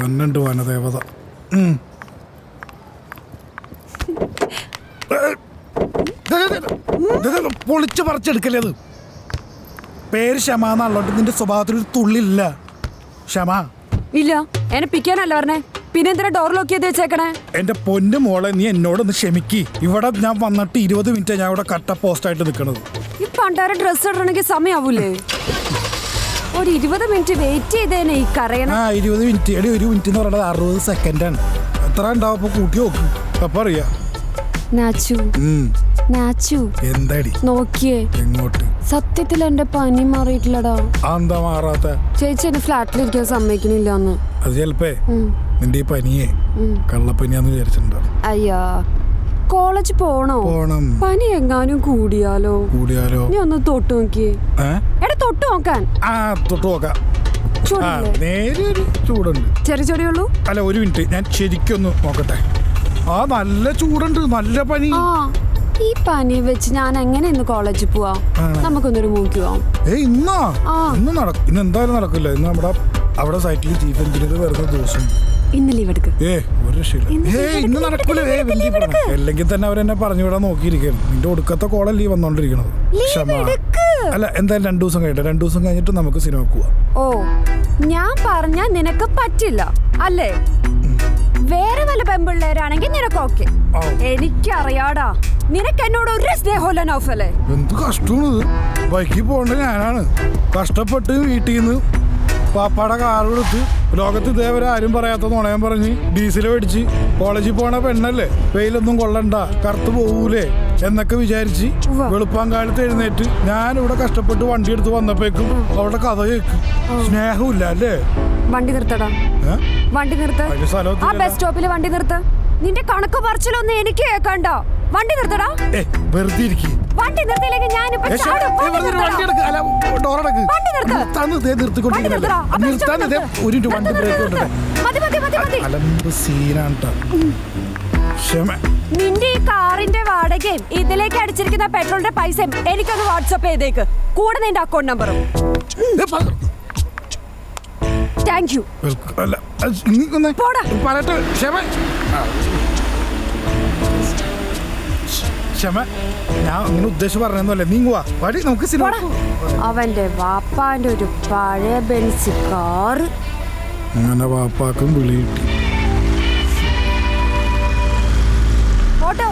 വന്നുണ്ട് വനദേവത. പൊളിച്ചു പറിച്ചെടുക്കല്ലേ അത്. പേര് ക്ഷമ എന്നുള്ളോട്ട് നിന്റെ സ്വഭാവത്തിലൊരു തുള്ളില്ല. ക്ഷമ ഇല്ല. എന്നെ പിക്കാനല്ല പറഞ്ഞേ, പിന്നെ എന്തിനാ ഡോർ ലോക്ക് ചെയ്ത് വെച്ചേക്കണേ? എന്റെ പൊന്നു മോളെ, നീ എന്നോടൊന്ന് ക്ഷമിക്ക്. ഇവിടെ ഞാൻ വന്നിട്ട് 20 മിനിറ്റ് ഞാൻ ഇവിടെ കട്ട പോസ്റ്റായിട്ട് നിൽക്കണത്. ഈ പണ്ടാര ഡ്രസ് ഇടണമെങ്കിൽ സമയാവൂലേ? ഒരു 20 മിനിറ്റ് വെയിറ്റ് ചെയ്തേനെ ഈ കറയണ. 20 മിനിറ്റ്. എടി 1 മിനിറ്റ് എന്ന് പറയുന്നത് 60 സെക്കൻഡാണ്. എത്ര ഉണ്ടാവും? അപ്പൊ കൂട്ടി നോക്ക്, അപ്പൊ അറിയാം. നാച്ചു എന്താടി നോക്കിയേ എങ്ങോട്ട്? സത്യത്തിൽ എന്റെ പനി മാറിയിട്ടില്ലടാ. എന്താ മാറാത്ത? ചേച്ചി എന്നെ ഫ്ലാറ്റിലിരിക്കാൻ സമ്മതിക്കണില്ലാന്ന്. അത് ചിലപ്പേ നിന്റെ ഈ പനിയെ കള്ളപ്പനിയാന്ന് വിചാരിച്ചിട്ടുണ്ടോ? അയ്യാ, കോളേജ് പോണം. പനി എങ്ങാനും കൂടിയാലോ? നീ ഒന്ന് തൊട്ട് നോക്കിയേ. എടാ തൊട്ട് നോക്കാൻ. തൊട്ട് നോക്കാം. നേരെ ചൂടുണ്ട്. ചെറിയ ചെറിയുള്ളൂ. അല്ല 1 മിനിറ്റ്, ഞാൻ ശരിക്കൊന്ന് നോക്കട്ടെ. നല്ല ചൂടുണ്ട്, നല്ല പനി. ഈ പനി വെച്ച് ഞാൻ എങ്ങനെ ഇന്ന് കോളേജിൽ പോവാ? നമുക്കൊന്നൊരു മൂക്കി പോവാം. ഇന്ന് എന്തായാലും നടക്കില്ല. ഇന്ന് അവിടെ സൈറ്റിൽ ചീഫ് എഞ്ചിനീയർ വരുന്ന ദിവസം. ഇന്ന് ലീവ് എടുക്ക്. ഇന്ന് നടക്കൂല. അല്ലെങ്കിൽ തന്നെ അവരെന്നെ പറഞ്ഞു വിടാൻ നോക്കിയിരിക്കണം. നിന്റെ ഒടുക്കത്തെ കോളല്ലേ വന്നോണ്ടിരിക്കണത്. അല്ല എന്തായാലും 2 ദിവസം കഴിയട്ടെ. 2 ദിവസം കഴിഞ്ഞിട്ട് നമുക്ക് സിനിമ പോവാം. ഓ, ഞാൻ പറഞ്ഞ നിനക്ക് പറ്റില്ല അല്ലേ? വേറെ വല്ല പെമ്പിള്ളേരാണെങ്കിൽ നിനക്ക് ഓക്കെ. എനിക്കറിയാടാ, നിനക്ക് എന്നോട് ഒരു സ്നേഹമില്ല നൗഫലേ. എന്ത് കഷ്ടമാണ്. ബൈക്കിൽ പോകേണ്ട ഞാനാണ് കഷ്ടപ്പെട്ട് വീട്ടിൽ നിന്ന് പാപ്പാടെ കാർ കൊടുത്ത് ലോകത്ത് ഇതേവരെ ആരും പറയാത്ത നുണയം പറഞ്ഞ് ഡീസൽ മേടിച്ച് കോളേജിൽ പോണ പെണ്ണല്ലേ, വെയിലൊന്നും കൊള്ളണ്ട, കറുത്ത് പോകൂലേ എന്നൊക്കെ വിചാരിച്ച് വെളുപ്പാങ്കാലത്ത് എഴുന്നേറ്റ് ഞാനിവിടെ കഷ്ടപ്പെട്ട് വണ്ടി എടുത്ത് വന്നപ്പോഴേക്കും അവിടെ കഥ കേൾക്കും. സ്നേഹമില്ല അല്ലേ? വണ്ടി നിർത്തടാ, വണ്ടി നിർത്ത. ആ ബസ് സ്റ്റോപ്പിൽ വണ്ടി നിർത്ത. നിന്റെ കണക്ക് പറച്ചിലൊന്നും എനിക്ക് കേൾക്കണ്ട. വണ്ടി നിർത്തടാ. വെറുതെ ഇരിക്കും. വണ്ടി നിർത്തിയില്ലെങ്കിൽ ഞാനിപ്പോ നിന്റെ ഈ കാറിന്റെ വാടകയും ഇതിലേക്ക് അടിച്ചിരിക്കുന്ന പെട്രോളിന്റെ പൈസയും എനിക്കൊന്ന് വാട്സ്ആപ്പ് ചെയ്തേക്ക്, കൂടെ നിന്റെ അക്കൗണ്ട് നമ്പറും. Thank you. ക്ഷമ, ഞാൻ അങ്ങനെ ഉദ്ദേശിച്ച് പറഞ്ഞല്ലേ. നീങ്ങുവാ വഴി, നമുക്ക് സിനിമ. അവന്റെ വാപ്പാന്റെ ഒരു പഴയ ബെൻസ് കാറ്. അങ്ങനെ വാപ്പാക്കും വിളി കിട്ടി. ഓട്ടോ